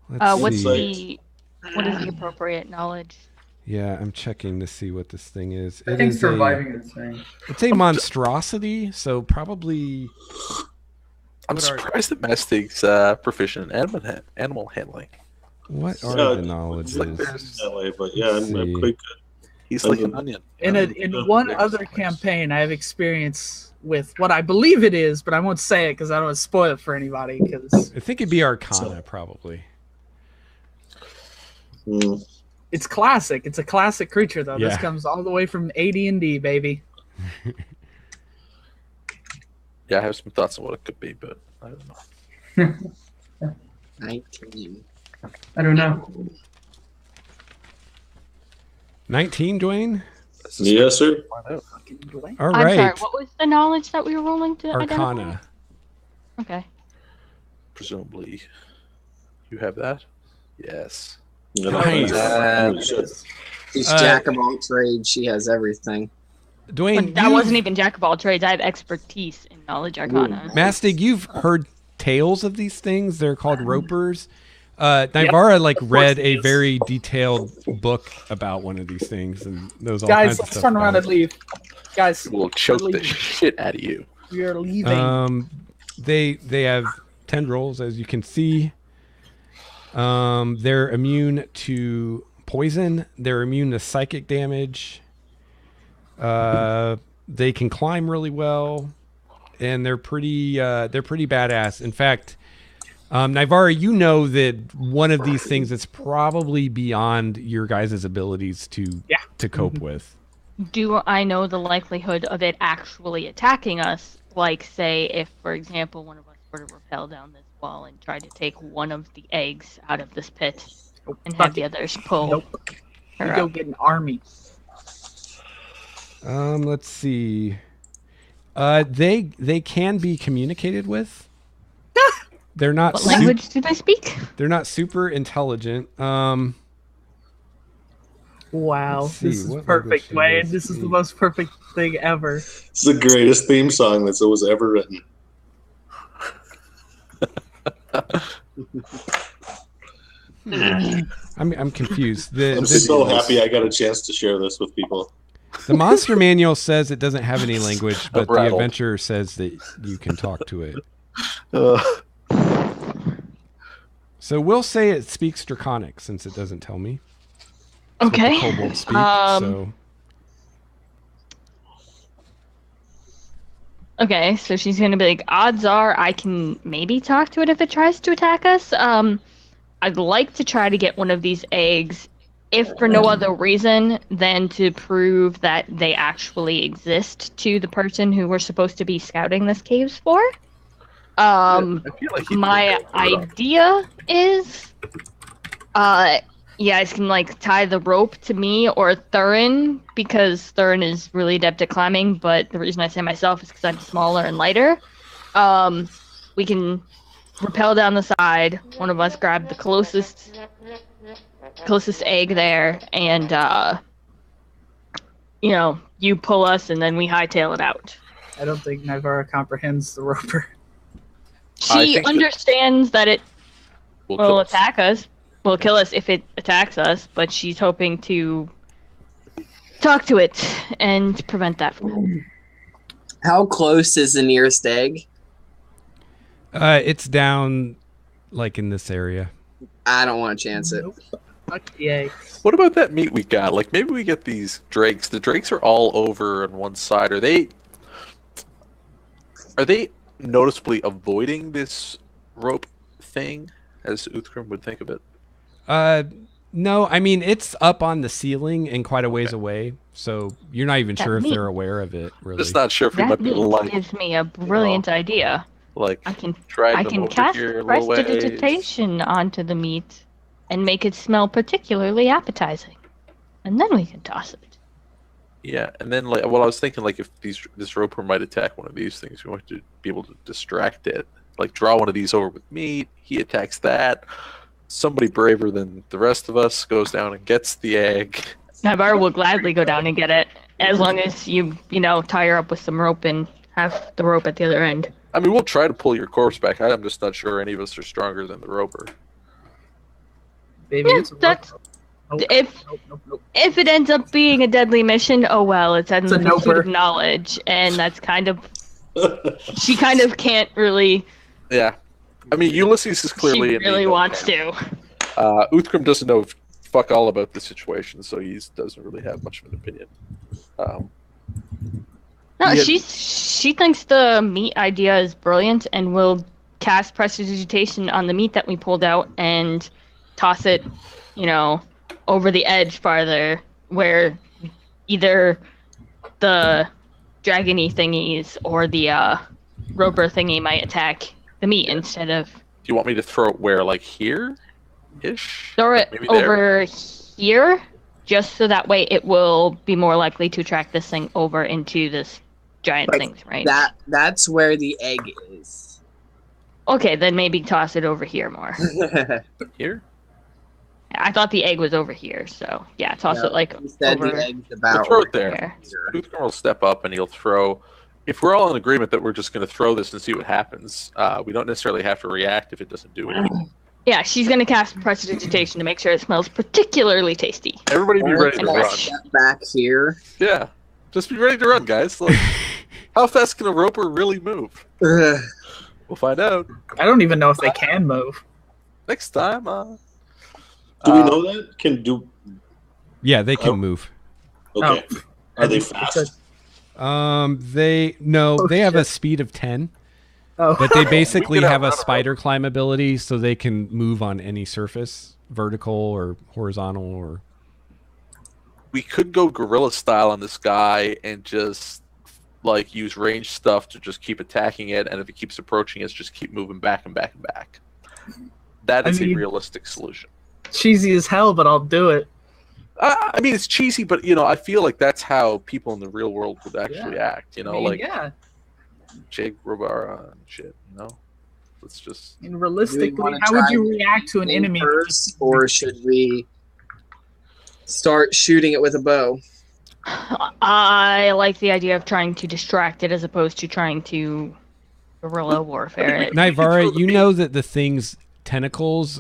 Let's see. What is the appropriate knowledge? Yeah, I'm checking to see what this thing is. I It think is a surviving is saying. it's a monstrosity, so probably I'm what are surprised that Mastig's proficient in animal handling. what are Yeah, the knowledges? that way, but yeah, Let's I'm see. quite good. He's like an onion. In one other campaign, I have experience with what I believe it is, but I won't say it because I don't want to spoil it for anybody. Because I think it'd be Arcana, probably. Hmm. it's classic. It's a classic creature, though. This Yeah. comes all the way from AD&D, baby. Yeah, I have some thoughts on what it could be, but I don't know. 19. I don't know. 19, Dwayne? Yes, sir. All I'm right. sorry, what was the knowledge that we were rolling to identify? Arcana. Okay. Presumably, you have that. Yes. Nice. She's jack of all trades. She has everything. Dwayne, That wasn't even jack of all trades. I have expertise in knowledge arcana. Mastig, you've heard tales of these things. They're called ropers. Nivara read a very detailed book about one of these things and knows all Guys, kinds of let's stuff. turn around about and leave. Guys, We'll choke we're the leaving. shit out of you. We are leaving. They have tendrils, as you can see. They're immune to poison. They're immune to psychic damage. They can climb really well, and they're pretty badass. In fact, Nivara, you know that one of these things is probably beyond your guys' abilities to cope with. Do I know the likelihood of it actually attacking us? Like, say, if, for example, one of us were to rappel down this wall and try to take one of the eggs out of this pit and have the others pull Nope. her You go up. get an army. Let's see. They can be communicated with. They're not. What language do they speak? They're not super intelligent. Wow, Let's see, this is what perfect, language Wayne. do they This is the speak? most perfect thing ever. It's the greatest theme song that's was ever written. I'm confused. I'm so happy I got a chance to share this with people. The monster manual says it doesn't have any language, but the rattled. adventure says that you can talk to it. So we'll say it speaks Draconic since it doesn't tell me. That's what the Okay. kobolds speak, so Okay, so she's gonna be like, odds are I can maybe talk to it if it tries to attack us. I'd like to try to get one of these eggs, if for no other reason than to prove that they actually exist to the person who we're supposed to be scouting this caves for. I feel like he'd My do that. idea is, you guys can tie the rope to me or Thurin, because Thurin is really adept at climbing, but the reason I say myself is because I'm smaller and lighter. We can rappel down the side, one of us grab the closest egg there, and you pull us and then we hightail it out. I don't think Nivara comprehends the roper. I She think that- understands that it We'll will kill us. attack us. Will kill us if it attacks us, but she's hoping to talk to it and prevent that from. How close is the nearest egg? it's down in this area. I don't want to chance it. Nope. Fuck the eggs. What about that meat we got? Maybe we get these drakes. The drakes are all over on one side. Are they noticeably avoiding this rope thing, as Uthgrim would think of it? No, I mean it's up on the ceiling and quite a ways away, so you're not even That sure if meat- they're aware of it. Really, Just not sure if we That might be able to gives me a brilliant idea. I can drag I them can over cast here a little ways. prestidigitation onto the meat and make it smell particularly appetizing, and then we can toss it. Yeah, and then I was thinking if this roper might attack one of these things, we want to be able to distract it. Draw one of these over with meat. He attacks that. Somebody braver than the rest of us goes down and gets the egg. Navarre will gladly go down and get it, as long as you tie her up with some rope and have the rope at the other end. I mean, we'll try to pull your corpse back. I'm just not sure any of us are stronger than the roper. Baby, Yeah, it's a that's nope, if nope. if it ends up being a deadly mission, oh well, it's in It's a the pursuit of noper. knowledge, and that's kind of she kind of can't really. Yeah. I mean, Ulysses is clearly She in really the wants to. Uthgrim doesn't know fuck all about the situation, so he doesn't really have much of an opinion. No, Yeah. she thinks the meat idea is brilliant, and will cast prestidigitation on the meat that we pulled out and toss it, over the edge farther, where either the dragony thingies or the roper thingy might attack the meat instead of. Do you want me to throw it where, like here, ish? Throw it Maybe there? over here, just so that way it will be more likely to attract this thing over into this giant Like thing's range. That's where the egg is. Okay, then maybe toss it over here more. Here? I thought the egg was over here, so yeah, toss No, it like Instead, over the egg's We'll about throw it right there. here. Uthgrim will step up and he'll throw. If we're all in agreement that we're just going to throw this and see what happens, we don't necessarily have to react if it doesn't do anything. Yeah, she's gonna cast prestidigitation to make sure it smells particularly tasty. Everybody be ready to And run. Step back here. Yeah. Just be ready to run, guys. Like, how fast can a roper really move? Ugh. We'll find out I don't even know if they can move. next time. Do we know that? Can do. Yeah, they can Oh. move. Okay. Are they It's fast? They have a shit. speed of 10, Oh, but they basically could have a outrun a spider climb ability, so they can move on any surface, vertical or horizontal or. We could go guerrilla style on this guy and just like use ranged stuff to just keep attacking it, and if it keeps approaching us, just keep moving back and back and back. That I is a mean- realistic solution. cheesy as hell, but I'll do it. I mean, it's cheesy, but I feel like that's how people in the real world would actually act. Yeah. Jake Robara and shit. Let's just. And Do we realistically, wanna how would try you react to an aim enemy? first, or should we start shooting it with a bow? I like the idea of trying to distract it as opposed to trying to guerrilla warfare it. Naivara, you know that the thing's tentacles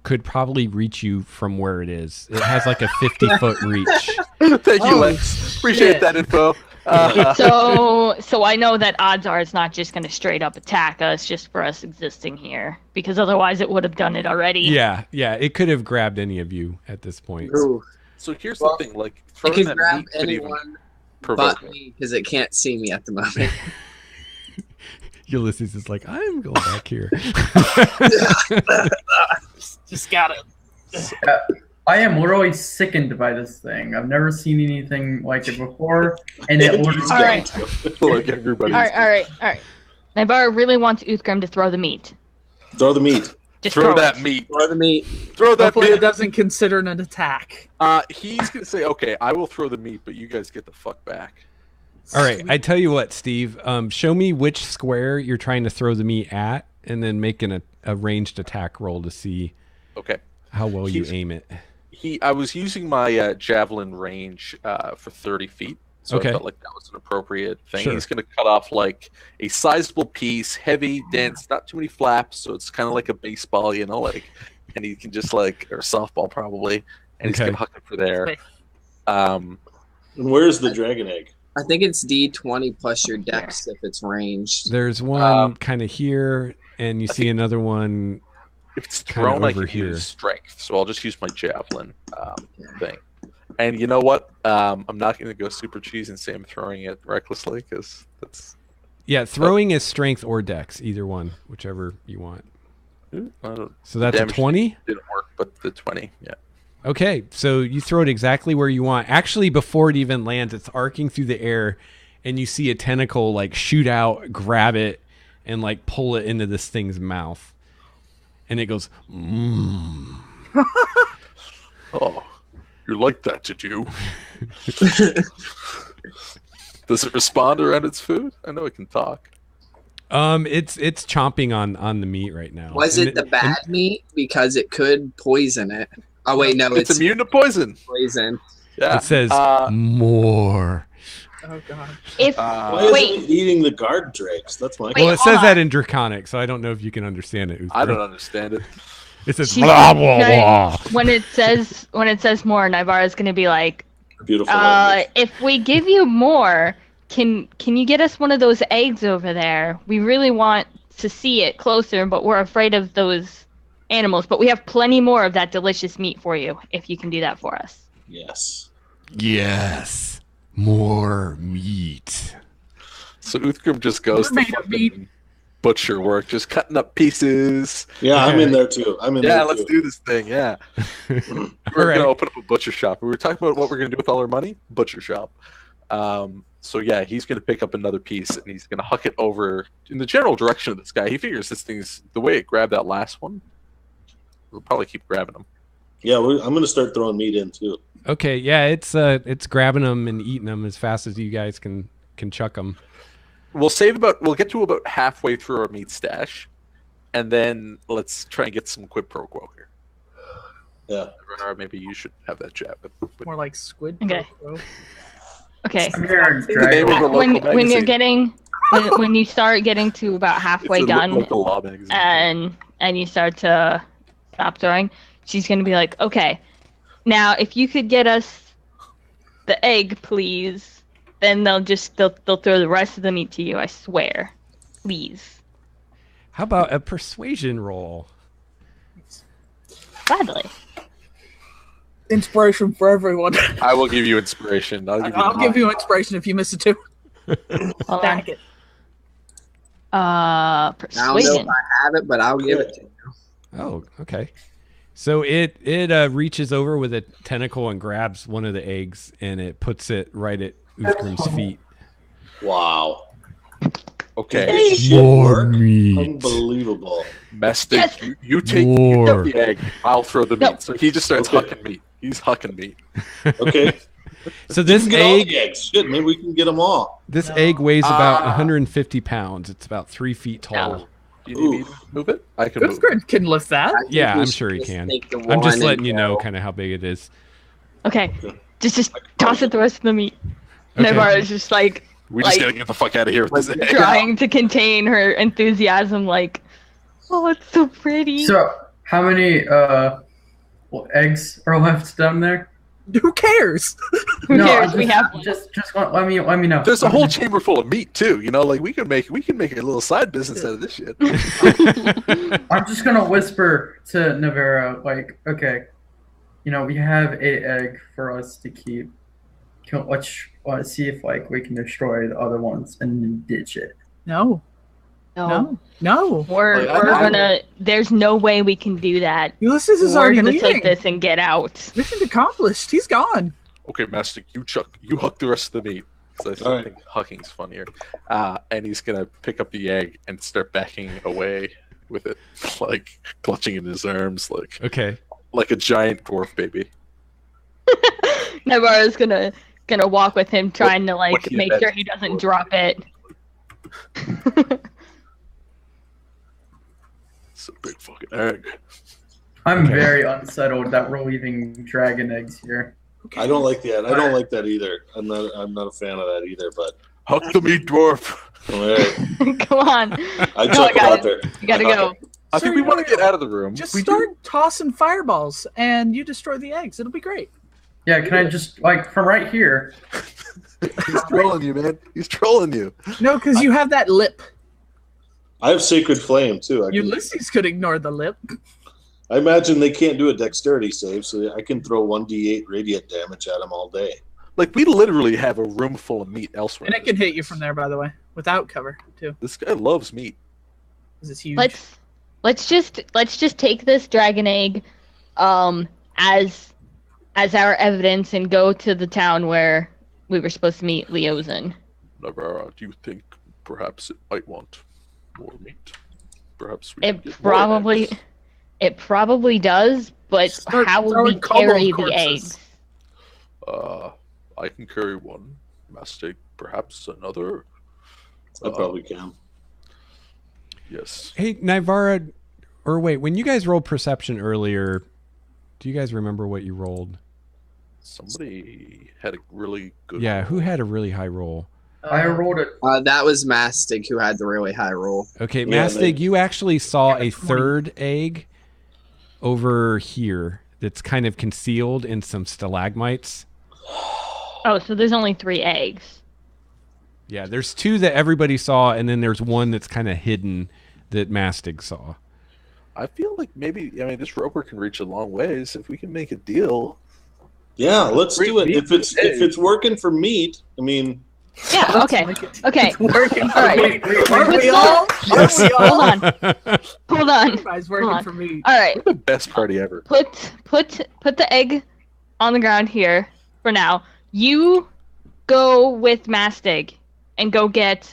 could probably reach you from where it is. It has like a 50-foot reach. Thank you, Oh, Lex. Appreciate shit. that info. So I know that odds are it's not just going to straight up attack us just for us existing here, because otherwise it would have done it already. Yeah, it could have grabbed any of you at this point. Ooh, So here's Well, the thing: like I throwing can that grab meat could even anyone provoke but it. me because it can't see me at the moment. Ulysses is like, I'm going back here. Just gotta. I am literally sickened by this thing. I've never seen anything like it before, and it literally. All right. Like everybody. All right. Naivara really wants Uthgrim to throw the meat. Throw the meat. Just Throw it. that meat. Or the meat. Throw that Hopefully, it meat. doesn't consider it an attack. He's gonna say, "Okay, I will throw the meat, but you guys get the fuck back." All right, I tell you what, Steve. Show me which square you're trying to throw the meat at, and then make a ranged attack roll to see Okay. how well you He's- aim it. I was using my javelin range for 30 feet, so Okay. I felt like that was an appropriate thing. Sure. He's going to cut off like a sizable piece, heavy, dense, not too many flaps, so it's kind of like a baseball, and he can just or a softball probably, and he's Okay. going to huck it for there. Um, And where's the dragon egg? I think it's D20 plus your dex if it's ranged. There's one kind of here, and you see another one. if it's Kinda thrown, I over can here. use strength, so I'll just use my javelin thing. And you know what? I'm not going to go super cheese and say I'm throwing it recklessly because that's. Yeah, throwing is strength or dex, either one, whichever you want. I don't, So that's a damage 20. didn't work, but the 20, yeah. Okay, so you throw it exactly where you want. Actually, before it even lands, it's arcing through the air, and you see a tentacle shoot out, grab it, and pull it into this thing's mouth. And it goes, mmm. Oh, you like that, did you? Does it respond around its food? I know it can talk. It's chomping on the meat right now. Was And it the bad meat? Because it could poison it. Oh, wait, no, It's it's immune to poison. poison. Yeah. It says more. Oh god. If Why isn't wait, it eating the guard dregs? That's my Wait, Well, it hold says that on. in Draconic, so I don't know if you can understand it. I Uthgar. don't understand it. It says She's blah blah gonna- blah. when it says more, Navarra's gonna be like, Beautiful. language. if we give you more, can you get us one of those eggs over there? We really want to see it closer, but we're afraid of those animals. But we have plenty more of that delicious meat for you if you can do that for us. Yes. Yes, more meat. So Uthgrim just goes We're to made of meat. fucking butcher work, just cutting up pieces. Yeah, I'm in there too. I'm in Yeah, there let's too. do this thing. Yeah, we're Alright. gonna open up a butcher shop. We were talking about what we're gonna do with all our money. Butcher shop. So yeah, he's gonna pick up another piece and he's gonna huck it over in the general direction of this guy. He figures this thing's the way it grabbed that last one. We'll probably keep grabbing them. Yeah, I'm going to start throwing meat in too. Okay, yeah, it's grabbing them and eating them as fast as you guys can chuck them. We'll get to about halfway through our meat stash, and then let's try and get some quid pro quo here. Yeah. Or maybe you should have that chat with More like squid. Okay. bro. Okay. I'm hearing the name of dragon. a When local when you're magazine. getting when you start getting to about halfway It's a done, local law magazine. and you start to stop throwing, she's gonna be like, okay, now if you could get us the egg, please, then they'll throw the rest of the meat to you, I swear. Please. How about a persuasion roll? Gladly. Inspiration for everyone. I will give you inspiration. I'll give you inspiration if you miss it too. Hold Stack on. it. I don't know if Persuasion. I have it, but I'll give it to you. Oh, okay. So it reaches over with a tentacle and grabs one of the eggs and it puts it right at Uthgrim's feet. Wow. Okay, Shit work. meat. Unbelievable. Mestic, Yes. you take More. the egg. I'll throw the meat. No. So he just starts Okay. hucking meat. He's hucking meat. Okay. So this Get all egg the eggs. Shit, maybe we can get them all. this egg weighs about Ah. 150 pounds. It's about 3 feet tall. You need me to move it? I can move it. Uthgrim can lift that. I think Yeah, we I'm should sure he just can. take the I'm just one letting and you know go. kind of how big it is. Okay. Just toss it the rest of the meat. Okay. Navarra's just like We just Like- gotta get the fuck out of here with this egg. trying to contain her enthusiasm, like, oh, it's so pretty. So, how many eggs are left down there? Who cares? Who No, cares? I We just- have one. Just let me know. There's a whole chamber full of meat too. You know, like we can make a little side business out of this shit. I'm just gonna whisper to Navarra, like, okay, we have 8 egg for us to keep. Let's see if we can destroy the other ones and then ditch it. No, No, no. we're Like, gonna. There's no way we can do that. Ulysses is We're already gonna leaving. take this and get out. Mission accomplished. He's gone. Okay, Mastic, you huck the rest of the meat. So I All right. think hucking's funnier. And he's gonna pick up the egg and start backing away with it, like clutching in his arms, Okay. like a giant dwarf baby. Navarra's gonna walk with him, trying to what he make meant sure he doesn't drop it. It's a big fucking egg. I'm Okay. very unsettled that we're leaving dragon eggs here. I don't like that. I don't like that either. I'm not a fan of that either. But Huck the meat, dwarf. all right, Come on, I No, jump I got out it. there. you gotta go. I Sir, think we you want to know- get out of the room. Just We start tossing fireballs, and you destroy the eggs. It'll be great. Yeah, can I just from right here? He's trolling you, man. He's trolling you. No, because you have that lip. I have sacred flame too. Ulysses could ignore the lip. I imagine they can't do a dexterity save, so I can throw 1d8 radiant damage at them all day. Like we literally have a room full of meat elsewhere. And it can hit you from there, by the way, without cover too, This guy loves meat. because it's huge. Let's just take this dragon egg, as our evidence and go to the town where we were supposed to meet Leozen. Navarra, do you think perhaps it might want more meat? Perhaps we can It get more probably eggs. it probably does, but Start how will throwing we kobold carry the corpses. eggs? I can carry one. Mastic, perhaps another. I probably can. Yes. Hey, Navarra, or wait, when you guys rolled perception earlier, do you guys remember what you rolled? Somebody had a really good. Yeah, who had a really high roll? I rolled it. That was Mastic who had the really high roll. Okay, Yeah, Mastig, you actually saw Yeah, a 20. third egg over here that's kind of concealed in some stalagmites. Oh, so there's only 3 eggs. Yeah, there's 2 that everybody saw, and then there's one that's kind of hidden that Mastig saw. I feel like maybe this roper can reach a long ways if we can make a deal. Yeah, let's do it. If it's working for meat, I mean. Yeah. Okay. Okay. It's working for All right. me. Aren't we all? Aren't we all? Hold on. Hold on. Guys working Hold on. for me. All right. We're the best party ever. Put the egg on the ground here for now. You go with Mastig and go get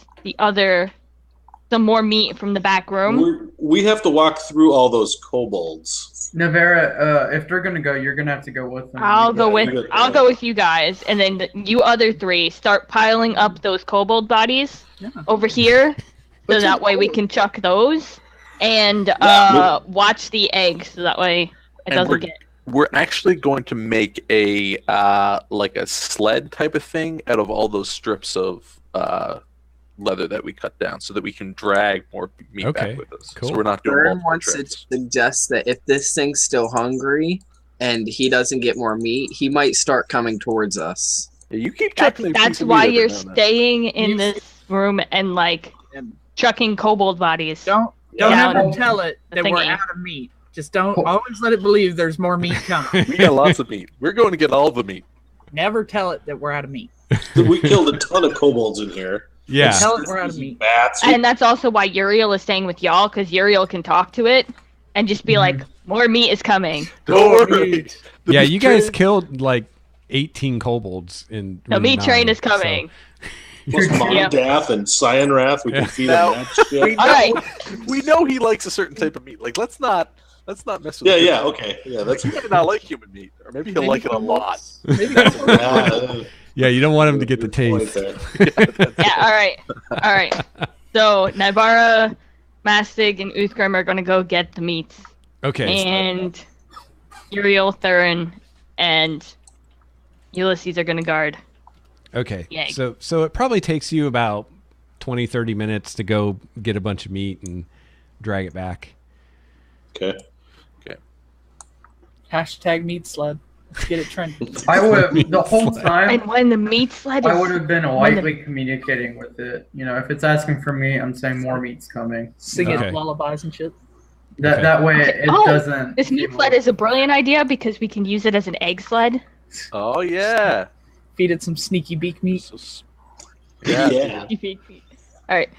some more meat from the back room. We have to walk through all those kobolds. Navera, if they're gonna go, you're gonna have to go with them. I'll go with you guys, and then you other 3 start piling up those kobold bodies over here, so that way we can chuck those, and watch the eggs, so that way it doesn't get. We're actually going to make a like a sled type of thing out of all those strips of leather that we cut down, so that we can drag more meat back with us. Cool. So we're not doing Vern multiple wants to trips. suggest that if this thing's still hungry and he doesn't get more meat, he might start coming towards us. Yeah, you keep chucking. That's why you're staying in this room and chucking kobold bodies. Don't down ever tell it that we're thingy. out of meat. Just don't always let it believe there's more meat coming. We got lots of meat. We're going to get all the meat. Never tell it that we're out of meat. We killed a ton of kobolds in here. Yeah. Tell it we're out of meat. Bats. And that's also why Uriel is staying with y'all, because Uriel can talk to it and just be like, more meat is coming. Don't worry. The Yeah, meat you guys train- killed like 18 kobolds in The room meat train 9, is coming. Plus Mondath and Cyanrath, we can feed Now- them that shit. All right. We know he likes a certain type of meat. Like, let's not mess with Yeah, him. yeah, okay. Yeah, that's He might not like human meat, or maybe he'll like it a lot. Maybe that's what Yeah, you don't want him to get the taste. Yeah, all right. All right. So, Nybara, Mastig, and Uthgrim are going to go get the meats. Okay. And Uriel, Thurin, and Ulysses are going to guard. Okay. Yay. So it probably takes you about 20, 30 minutes to go get a bunch of meat and drag it back. Okay. Hashtag meat sled. Get it trending. I would have the whole time. And when the meat sled is... I would have been when the- lightly communicating with it. You know, if it's asking for meat, I'm saying more meat's coming. Singing Okay. lullabies and shit. That way Okay. it Oh, doesn't. This meat sled is a brilliant idea because we can use it as an egg sled. Oh yeah. Feed it some sneaky beak meat. Yeah. All right.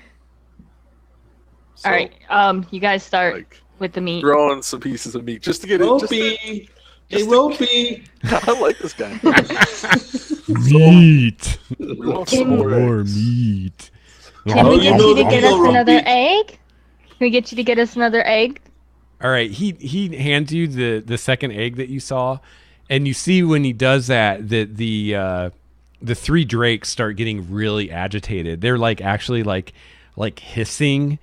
So, All right. You guys start like, with the meat. throwing some pieces of meat just to get it. Ropey. Hey, Ropey. I like this guy. Meat. We want Can- some more More eggs. meat. Can Oh, we you get know you to the get deal, us another Rumpy. egg? Can we get you to get us another egg? All right, he hands you the second egg that you saw, and you see when he does that the 3 drakes start getting really agitated. They're actually hissing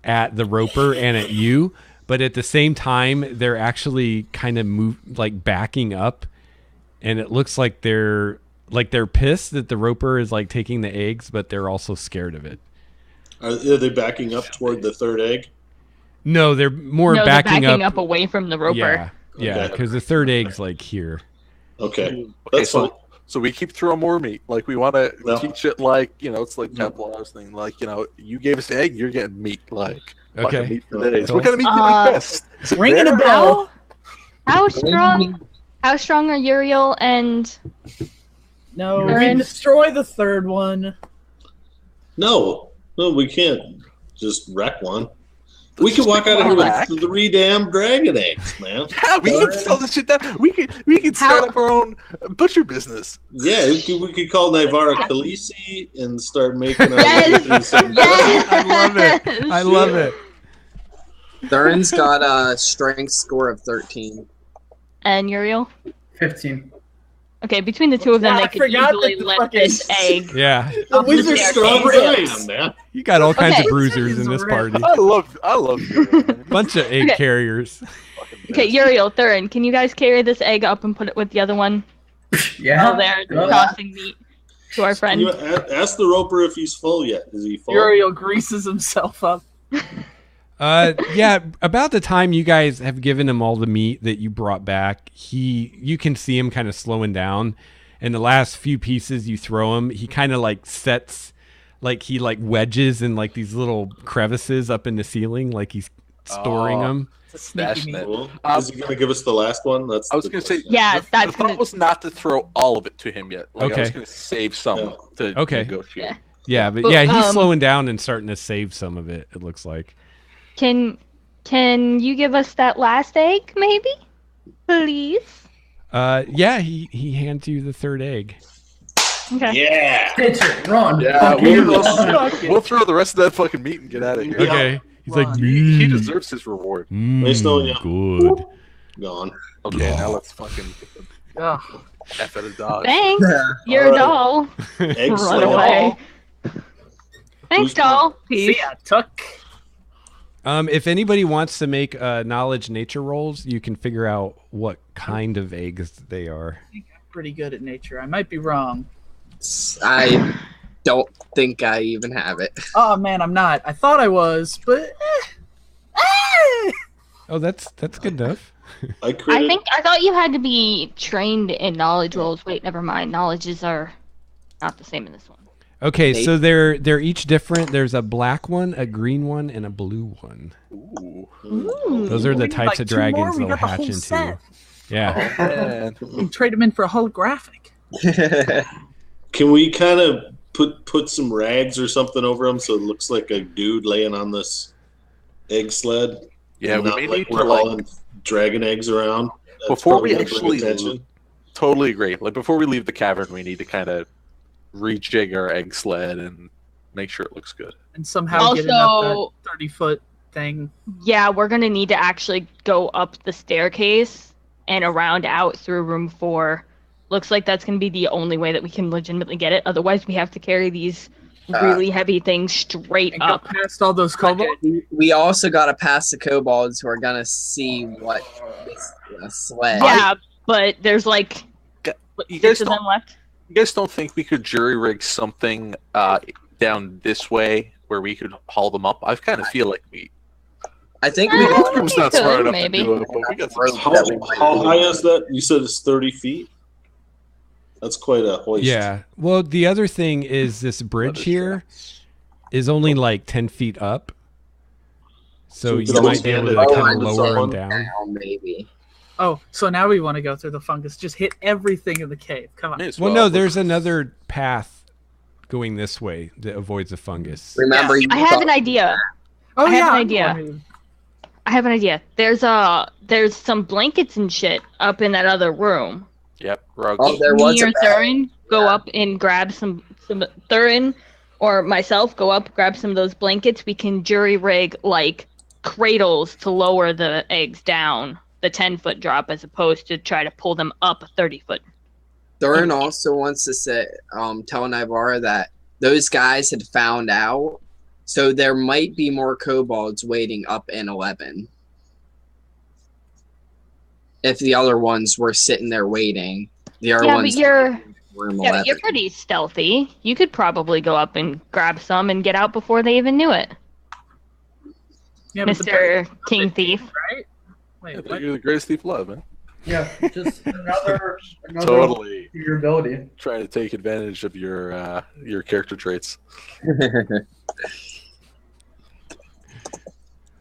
at the roper and at you, but at the same time they're actually kind of backing up, and it looks like they're pissed that the roper is taking the eggs, but they're also scared of it. Are they backing up toward the third egg? No, they're more No, backing, they're backing up away from the roper. Yeah, Okay. because the third egg's here. Okay. Okay, That's fine. so we keep throwing more meat. We want to Well- teach it it's like Templar's thing. You gave us egg, you're getting meat. Okay. Meat for days. Cool. What kind of meat do you like best? Is it Ringing a rare? bell. How strong are Uriel and No, Aaron? we destroy the third one. No, we can't just wreck one. We could walk out of here Whack. with 3 damn dragon eggs, man. Yeah, we can sell this shit down. We can start up our own butcher business. Yeah, we could call Nivara Khaleesi and start making our Yes! Yes! I love it. I love it. Thurin's got a strength score of 13. and Uriel? 15. Okay, between the two of them, Yeah, they I could forgot easily that the lift fucking- this egg. Yeah, The wizard Yeah, Strong strong as rips. I am, man. you got all kinds Okay. of bruisers in this Wizard's party. I love you. man. Bunch of egg Okay. carriers. Okay, Uriel, Thurin, can you guys carry this egg up and put it with the other one? Yeah. Oh, they're Yeah. tossing meat to our friend. Ask the roper if he's full yet. Is he full? Uriel greases himself up. Yeah, about the time you guys have given him all the meat that you brought back, you can see him kind of slowing down. And the last few pieces you throw him, he kind of like sets, like he like wedges in like these little crevices up in the ceiling, like he's storing them. It's a sneaky Stashing meat. it. Cool. Is he gonna give us the last one? That's I was the going to say, question. Yeah, the that's thought gonna- was not to throw all of it to him yet. Like, I was Okay. going to save some Yeah. to Okay. negotiate. Yeah. Yeah, but Well, yeah, he's slowing down and starting to save some of it. It looks like. Can you give us that last egg, maybe? Please. Yeah, he hands you the third egg. Okay. Yeah. Pitch it, run. Yeah, Okay, we'll, run. we'll throw the rest of that fucking meat and get out of here. Okay. He's like, He deserves his reward. Nice knowing you. Good. Gone. Okay, now let's fucking get the Ugh. F out of Dodge. Thanks. You're All a right. doll. Egg Run slam. away. Thanks, Who's doll. See Peace. ya, Tuck. If anybody wants to make knowledge nature rolls, you can figure out what kind of eggs they are. Pretty good at nature. I might be wrong. I don't think I even have it. Oh man, I'm not. I thought I was, but Oh, that's good enough. I created. I thought you had to be trained in knowledge rolls. Wait, never mind. Knowledges are not the same in this one. Okay, so they're each different. There's a black one, a green one, and a blue one. Ooh. Ooh. Those are the We need, types like, of 2 more. dragons We they'll got the hatch whole into. set. Yeah. Man. we can trade them in for a holographic. Can we kind of put some rags or something over them so it looks like a dude laying on this egg sled? Yeah, And we not may like need to, we're like, hauling dragon eggs around. That's Before probably we gonna bring actually- attention. Totally agree. Like, before we leave the cavern, we need to kind of rejig our egg sled and make sure it looks good. And somehow get it up Also, that 30-foot thing. yeah, we're gonna need to actually go up the staircase and around out through room 4. Looks like that's gonna be the only way that we can legitimately get it. Otherwise, we have to carry these really heavy things straight And go up. past all those kobolds. We also got to pass the kobolds who are gonna see what this sled. Yeah, but there's like You 6 guys of them don't, left. you guys don't think we could jury rig something down this way where we could haul them up? I kind of feel like we. I think Uh, we I could. think It's not we smart could, enough maybe. to do it, but we got some. How high is that? You said it's 30 feet? That's quite a hoist. Yeah. Well, the other thing is this bridge here is only like 10 feet up. So we you could might be able to almost kind stand of it lower them someone. down. Now, maybe. Oh, so now we want to go through the fungus. Just hit everything in the cave. Come on. May as Well, no, well. there's another path going this way that avoids the fungus. Remember, you I have thought- an idea. Oh I have yeah, an I'm idea. going to- I have an idea. There's some blankets and shit up in that other room. Yep, rugs. Oh, there was Me a or bed. Thurin go up and grab some Thurin or myself go up, grab some of those blankets. We can jury rig like cradles to lower the eggs down the 10-foot drop as opposed to try to pull them up a 30-foot. Thurin also wants to say, tell Nivara that those guys had found out, so there might be more kobolds waiting up in 11. If the other ones were sitting there waiting, the other Yeah, ones but you're were in yeah, 11. but you're pretty stealthy. You could probably go up and grab some and get out before they even knew it, Yeah, but the Mr. King Thief. right? Yeah, Wait, what? you're the greatest thief alive, man. Yeah, just another Totally to your ability. trying to take advantage of your character traits.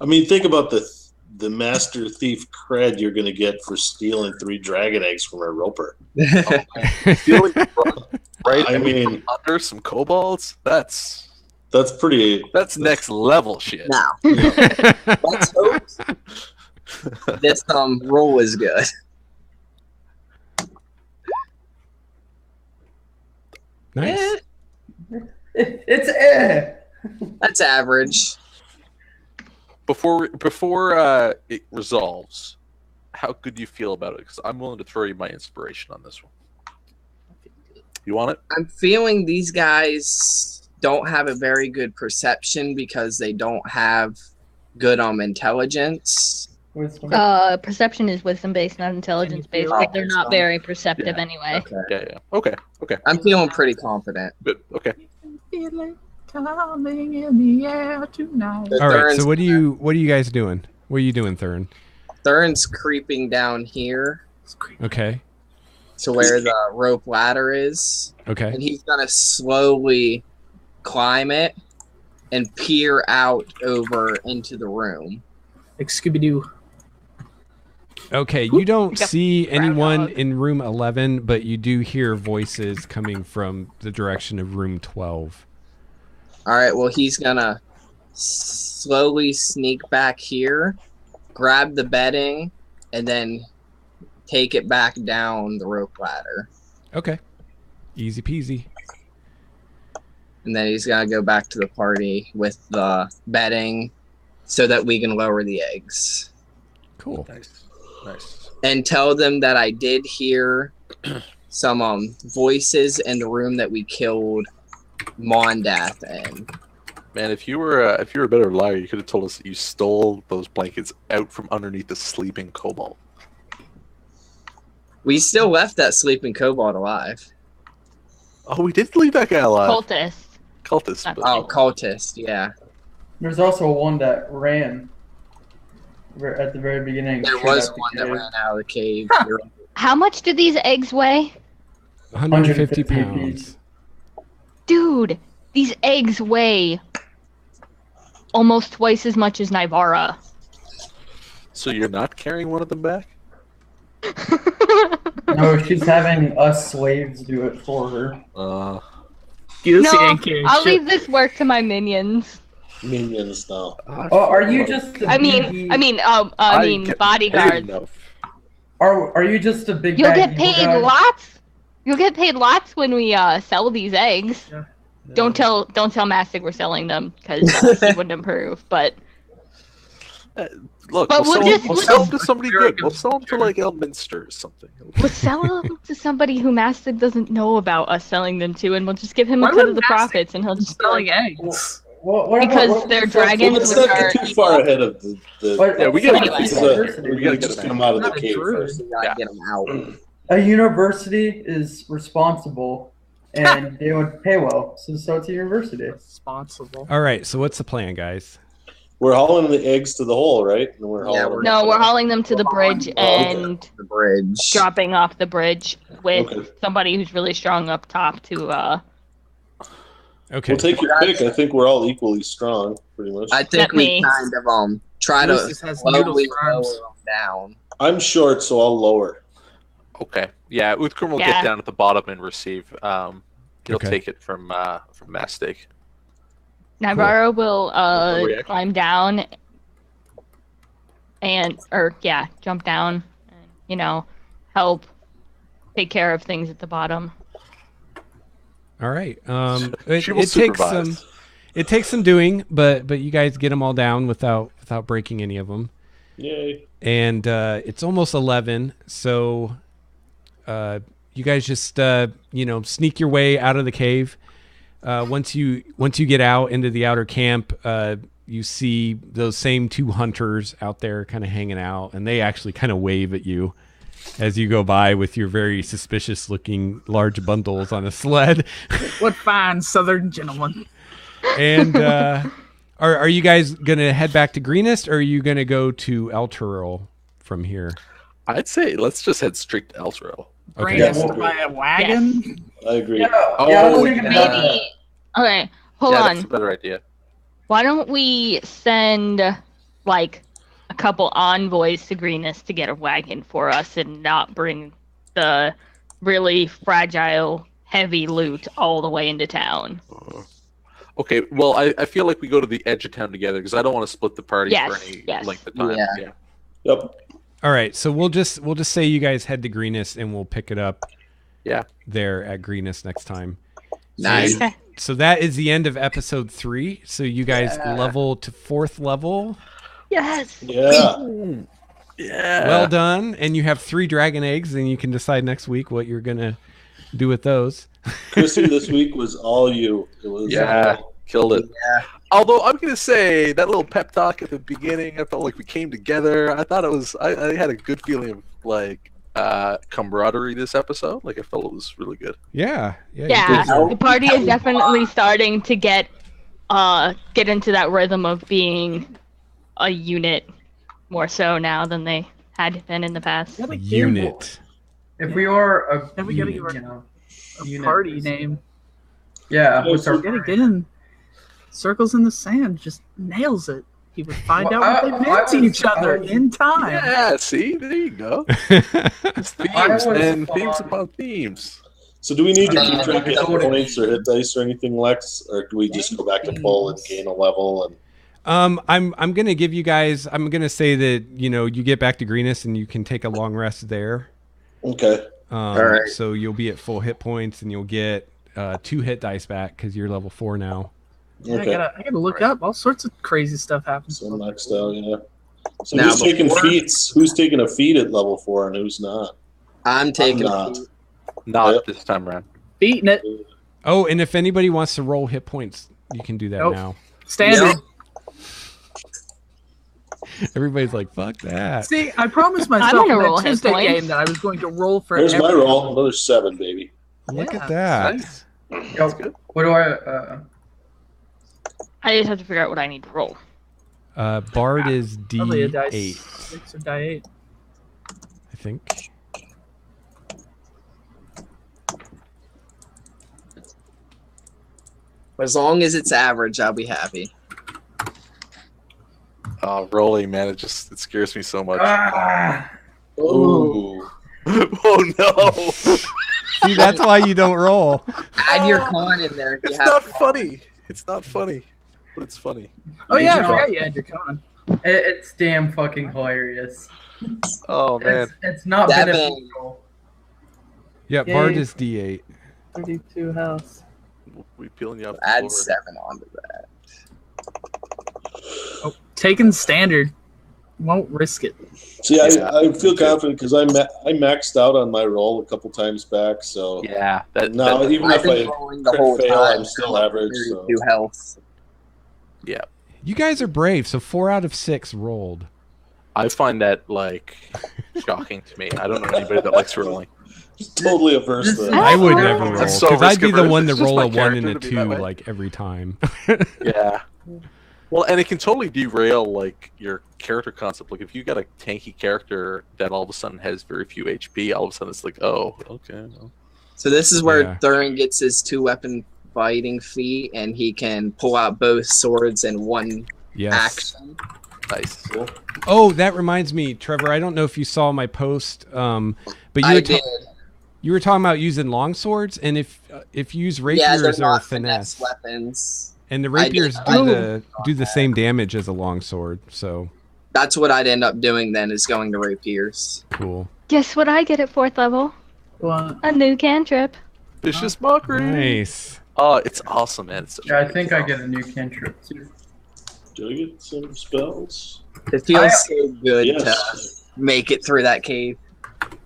I mean, think about the master thief cred you're going to get for stealing 3 dragon eggs from a roper. Feeling right? I mean, under some kobolds. That's pretty. next level shit. Now, let's hope this roll is good. Nice. It's That's average. Before it resolves, how good do you feel about it? Because I'm willing to throw you my inspiration on this one. You want it? I'm feeling these guys don't have a very good perception because they don't have good intelligence. wisdom. Perception is wisdom based, not intelligence based, but they're not very perceptive Yeah. anyway. Okay. Yeah. Okay. I'm feeling pretty confident. Good. Okay. Feeling Tumbling in the air tonight. The All right. Thurin's So what are you guys doing? What are you doing, Thurin? Thurin's creeping down here Okay. to where the rope ladder is, Okay. and he's gonna slowly climb it and peer out over into the room. Like Scooby-Doo. Okay. You don't Like a see brown anyone dog. in room 11, but you do hear voices coming from the direction of room 12. All right, well, he's gonna slowly sneak back here, grab the bedding, and then take it back down the rope ladder. Okay. Easy peasy. And then he's gonna go back to the party with the bedding so that we can lower the eggs. Cool. Nice. Nice. And tell them that I did hear some voices in the room that we killed Mondath in. Man, if you were a better liar, you could have told us that you stole those blankets out from underneath the sleeping kobold. We still left that sleeping kobold alive. Oh, we did leave that guy alive. Cultist. Cultist. Not but- Oh, cultist, yeah. There's also one that ran at the very beginning. There straight was out the one that cave. ran out of the cave. You're- How much do these eggs weigh? 150 150 pounds. Dude, these eggs weigh almost twice as much as Nivara. So you're not carrying one of them back? No, she's having us slaves do it for her. Goosey No, ain't carrying I'll shit. leave this work to my minions. Minions now. Oh, are you just a I big- mean, get bodyguards. paid enough. Are you just a big You'll bad get evil paid guy? lots. You'll get paid lots when we sell these eggs. Yeah. Don't tell Mastic we're selling them because he wouldn't approve. But Look, But we'll, we'll sell, just- them we'll to somebody good. We'll sell them to like Elminster or something. we'll sell them to somebody who Mastic doesn't know about us selling them to, and we'll just give him Why a cut would of the Mastic profits, and he'll just be selling like, eggs. What Because about, they're what- dragons. Let's which not are get too far ahead of the. Yeah, we gotta get this these university. We gotta get just them come out of the Not a cave druid. first. We gotta Yeah. get them out. A university is responsible, and they would pay well. So it's a university. Responsible. All right. So what's the plan, guys? We're hauling the eggs to the hole, right? And we're Yeah, hauling no, we're hauling them to the bridge Oh, okay. and The bridge. dropping off the bridge with Okay. somebody who's really strong up top to Okay. We'll take your pick. I think we're all equally strong, pretty much. I think Let we me- kind of try to Lucius has noodles slowly for lower arms. them down. I'm short, so I'll lower. Okay. Yeah, Uthkurm will Yeah. get down at the bottom and receive. He'll Okay. take it from Mastic. Navarro will Overreaction. climb down jump down and help take care of things at the bottom. All right. It, She will it takes some. supervise. It takes some doing, but you guys get them all down without breaking any of them. Yay. And it's almost 11, so you guys just sneak your way out of the cave. Once you get out into the outer camp, you see those same two hunters out there kind of hanging out, and they actually kind of wave at you as you go by with your very suspicious looking large bundles on a sled. What fine southern gentleman. And are you guys gonna head back to Greenest, or are you gonna go to Elturil from here? I'd say let's just head straight to Elturil. Okay. Bring us Yeah, to buy a wagon. I agree. Yeah, Oh, I was thinking yeah. about that. Maybe. Okay, hold yeah, on. that's a better idea. Why don't we send like a couple envoys to Greenest to get a wagon for us and not bring the really fragile, heavy loot all the way into town? Okay, well, I feel like we go to the edge of town together because I don't want to split the party Yes, for any yes. length of time. Yeah. Yeah. Yep. All right, so we'll just say you guys head to Greenest, and we'll pick it up. Yeah. There at Greenest next time. Nice. Okay. So that is the end of episode 3. So you guys level to 4th level. Yes. Yeah. Yeah. Well done. And you have 3 dragon eggs, and you can decide next week what you're gonna do with those. Chrissy, this week was all you. It was Yeah. all- Killed it. Yeah. Although I'm gonna say that little pep talk at the beginning, I felt like we came together. I thought it was. I had a good feeling of like camaraderie this episode. Like I felt it was really good. Yeah. You Yeah, guys are- the party is definitely starting to get get into that rhythm of being a unit more so now than they had been in the past. Gotta give Unit. If we are a Then we gotta unit, give a unit party is- name. Yeah, what's our We gotta get in. Circles in the Sand just nails it. He would find Well, out what they meant to each I other was- in time. Yeah, see, there you go. It's themes, was and fond- themes upon themes. So do we need to Uh, keep track of so hit would- points or hit dice or anything, Lex? Or do we just go back to full and gain a level? And I'm gonna give you guys. I'm gonna say that you get back to Greenest and you can take a long rest there. okay, right. So you'll be at full hit points and you'll get 2 hit dice back because you're level 4 now. Yeah, okay. I gotta look up. All sorts of crazy stuff happens. So maxed out, yeah. So Now, who's taking before- feats? Who's taking a feat at level 4 and who's not? I'm taking not. Not Yep. this time around. Beating it. Oh, and if anybody wants to roll hit points, you can do that Nope. now. Standard. Everybody's like, "Fuck that." See, I promised myself gonna in roll that hit Tuesday points. game that I was going to roll for There's my every- roll. Another 7, baby. Look Yeah. at that. Nice. Yo, what do I just have to figure out what I need to roll. Bard is Probably a dice D8, 6 or die 8. I think. As long as it's average, I'll be happy. Rolling, man, it scares me so much. Ah, Ooh. Oh no! See, that's why you don't roll. Add your con in there if you It's have. not funny. It's not funny, but it's funny. Oh yeah, I Yeah. forgot you had your con. it's damn fucking hilarious. Oh man, It's not Devin. beneficial. Yeah, Yay. Bard is D8. 32 health. we peeling you up. the Add floor. 7 onto that. Oh, taking standard. Won't risk it. See, Yeah. I feel confident because I maxed out on my roll a couple times back. So Yeah, that. no, that- even I've if I been rolling the crit whole fail, time. I'm still average. So. 32 health. yeah. You guys are brave. So 4 out of 6 rolled. I find that like shocking to me. I don't know anybody that likes rolling. Totally averse This to is- that. I would That's never roll so because I'd be the risk-averse. one to It's just roll my a 1 and character a to be 2 that way. like every time. Yeah. Well, and it can totally derail like your character concept. Like if you got a tanky character that all of a sudden has very few HP, all of a sudden it's like, oh, okay. Well. So this is where Yeah. Thurin gets his 2-weapon fighting feat, and he can pull out both swords in one Yes. action. Nice. Oh, that reminds me, Trevor. I don't know if you saw my post, but you I were, did. you were talking about using long swords, and if you use Yeah, they're rapiers or not finesse finesse, weapons. and the I did- rapiers I do the same damage as a long sword. So That's what I'd end up doing then, is going to rapiers. cool. Guess what I get at 4th level? What? A new cantrip. Vicious mockery. Nice. Oh, it's awesome, man. It's such Yeah, a I good think I song. get a new cantrip too. Do I get some spells? It feels I- so good to Yes. make it through that cave.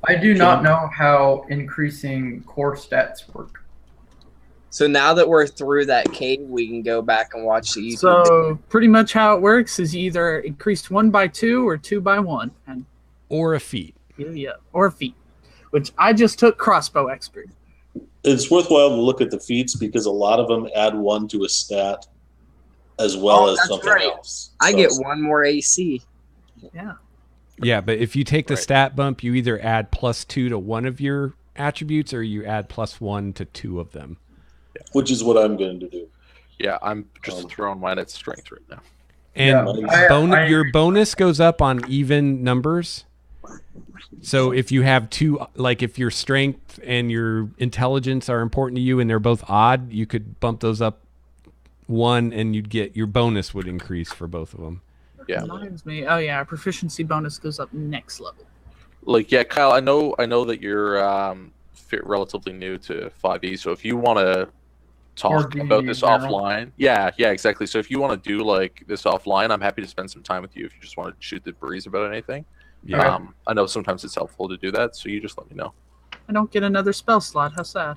I do not know how increasing core stats work. So now that we're through that cave, we can go back and watch the YouTube. video. So pretty much how it works is you either increased 1 by 2 or 2 by 1, and Or a feat. yeah, or feet, which I just took crossbow expert. It's worthwhile to look at the feats because a lot of them add 1 to a stat as well Oh, as that's something right. else. I So get it's- 1 more AC. Yeah. Yeah, but if you take the Right. stat bump, you either add +2 to one of your attributes, or you add +1 to 2 of them. which is what I'm going to do. Yeah, I'm just throwing mine at strength right now. And Yeah, your bonus goes up on even numbers. So if you have 2, like if your strength and your intelligence are important to you and they're both odd, you could bump those up 1 and you'd get your bonus would increase for both of them. Yeah. Reminds me. Oh yeah, our proficiency bonus goes up next level. Like, yeah, Kyle, I know that you're relatively new to 5e, so if you want to talk D&D about this in general. offline, yeah, exactly. So if you want to do like this offline, I'm happy to spend some time with you if you just want to shoot the breeze about anything. Yeah. I know sometimes it's helpful to do that, so you just let me know. I don't get another spell slot. How sad.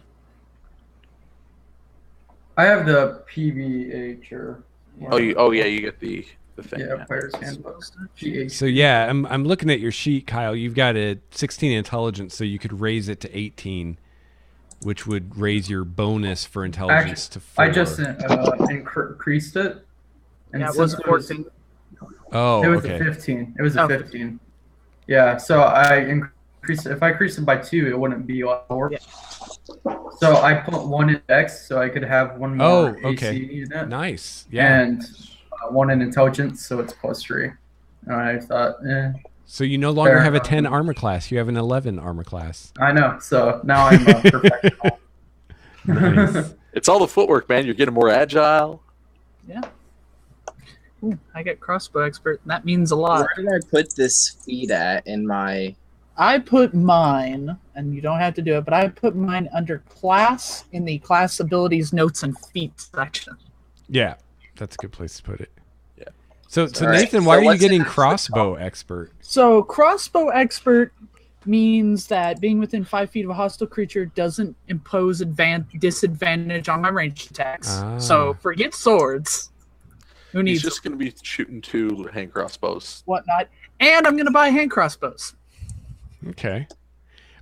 I have the PVH or Oh yeah, you get the thing. yeah, Yeah. player's handbook. PH. So yeah, I'm looking at your sheet, Kyle. You've got a 16 intelligence, so you could raise it to 18. which would raise your bonus for intelligence to 4. I just increased it. And Yeah, it since was 14. Oh, it was okay. a 15. It was a Oh. 15. Yeah, so I increased it. If I increased it by 2, it wouldn't be 4. Yeah. So I put 1 in Dex, so I could have 1 more Oh, okay. AC in it. Nice. Yeah. And 1 in Intelligence, so it's +3. And I thought, So you no longer Fair have a enough. 10 armor class. You have an 11 armor class. I know. So now I'm a professional. Nice. It's all the footwork, man. You're getting more agile. Yeah. Ooh, I get crossbow expert. And that means a lot. Where did I put this feat at in my? I put mine, and you don't have to do it, but I put mine under class in the class abilities, notes, and feats section. Yeah, that's a good place to put it. Yeah. So All right. Nathan, So why are you what's getting an expert crossbow expert? So crossbow expert means that being within 5 feet of a hostile creature doesn't impose disadvantage on my ranged attacks. Ah. So forget swords. Who He's needs just going to be shooting 2 hand crossbows. whatnot? And I'm going to buy hand crossbows. Okay.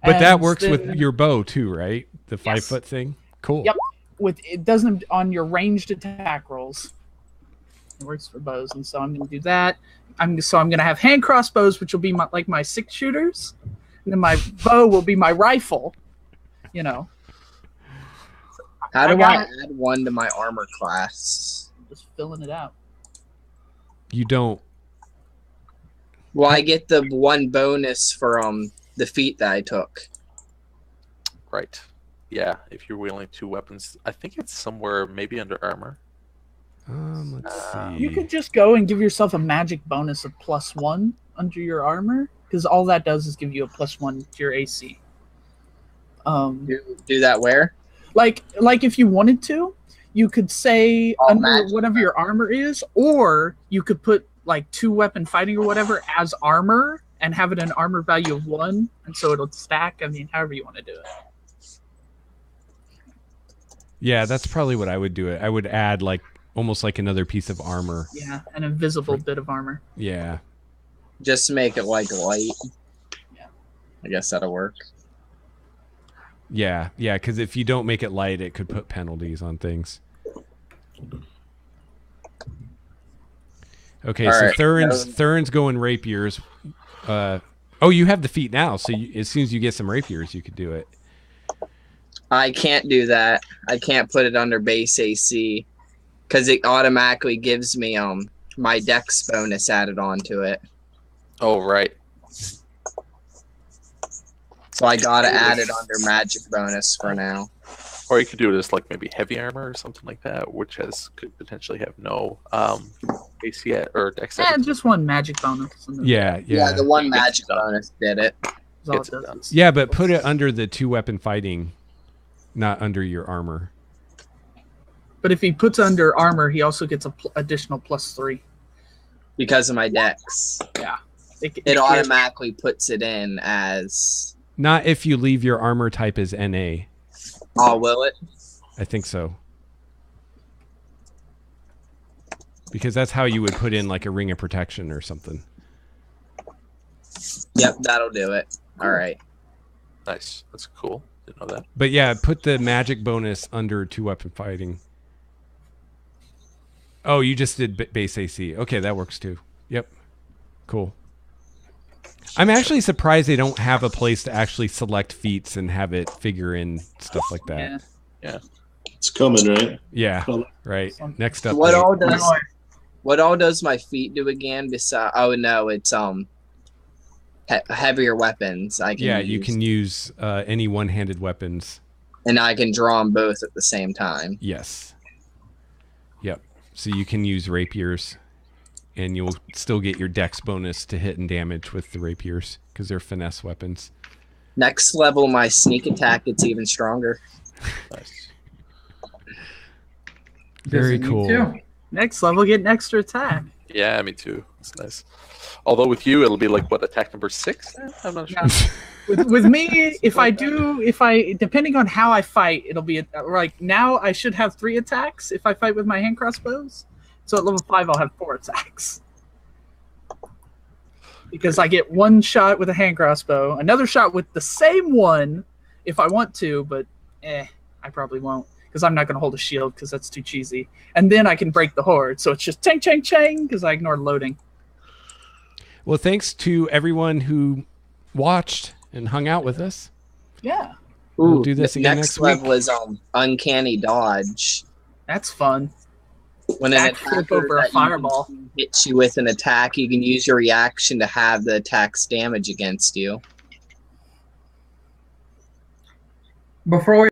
But that And works with then- your bow too, right? The 5-foot thing? Cool. Yep. With it doesn't on your ranged attack rolls. It works for bows, and so I'm going to do that. I'm going to have hand crossbows, which will be my 6 shooters, and then my bow will be my rifle. You know, How do got I add 1 to my armor class? just filling it out. You don't. Well, I get the 1 bonus from the feat that I took. Right. Yeah, if you're wielding 2 weapons. I think it's somewhere maybe under armor. Let's see. You could just go and give yourself a magic bonus of +1 under your armor, because all that does is give you a +1 to your AC. Do that where? Like if you wanted to, you could say Oh, under magic. whatever your armor is, or you could put like 2 weapon fighting or whatever as armor and have it an armor value of 1, and so it'll stack. I mean, however you want to do it. Yeah, that's probably what I would do. I would add like almost like another piece of armor. Yeah, an invisible bit of armor. Yeah. Just to make it like light. Yeah. I guess that'll work. Yeah, because if you don't make it light, it could put penalties on things. Okay, All so right. Thurin's going rapiers. Oh, you have the feat now, so as soon as you get some rapiers, you could do it. I can't do that. I can't put it under base AC because it automatically gives me my dex bonus added onto it. Oh, right. So I gotta add it under magic bonus for now. Or you could do it as like maybe heavy armor or something like that, which could potentially have no AC or dex. Yeah, just 1 magic bonus. Yeah. Yeah, the 1 Gets magic it done. bonus did it. That's all Gets it it does. done. Yeah, but put it under the 2-weapon fighting, not under your armor. But if he puts under armor, he also gets a additional +3. Because of my dex. It automatically puts it in as... Not if you leave your armor type as NA. Oh, will it? I think so. Because that's how you would put in like a ring of protection or something. Yep, that'll do it. All right. Nice. That's cool. Didn't know that. But yeah, put the magic bonus under 2-weapon fighting. Oh, you just did base AC. Okay, that works too. Yep. Cool. I'm actually surprised they don't have a place to actually select feats and have it figure in stuff like that. Yeah. It's coming, right? Yeah. Right. Next up. What all does my feet do again? Besides, oh no, it's heavier weapons. I can you can use any one-handed weapons. and I can draw them both at the same time. Yes. Yep. So you can use rapiers, and you'll still get your dex bonus to hit and damage with the rapiers because they're finesse weapons. Next level, my sneak attack gets even stronger. Nice. Very Me cool. too. Next level, get an extra attack. Yeah, me too. It's nice. Although with you, it'll be like what, attack number 6? I'm not sure. Yeah. With me, depending on how I fight, it'll be like now I should have 3 attacks if I fight with my hand crossbows. So at level 5, I'll have 4 attacks. Because I get 1 shot with a hand crossbow, another shot with the same one if I want to, I probably won't. Because I'm not going to hold a shield because that's too cheesy. And then I can break the horde. So it's just chang, chang, chang because I ignored loading. Well, thanks to everyone who watched and hung out with us. Yeah. We'll do this again next week. level is uncanny dodge. That's fun. When an Backflip attacker over a that fireball. hits you with an attack, you can use your reaction to have the attack's damage against you. Before we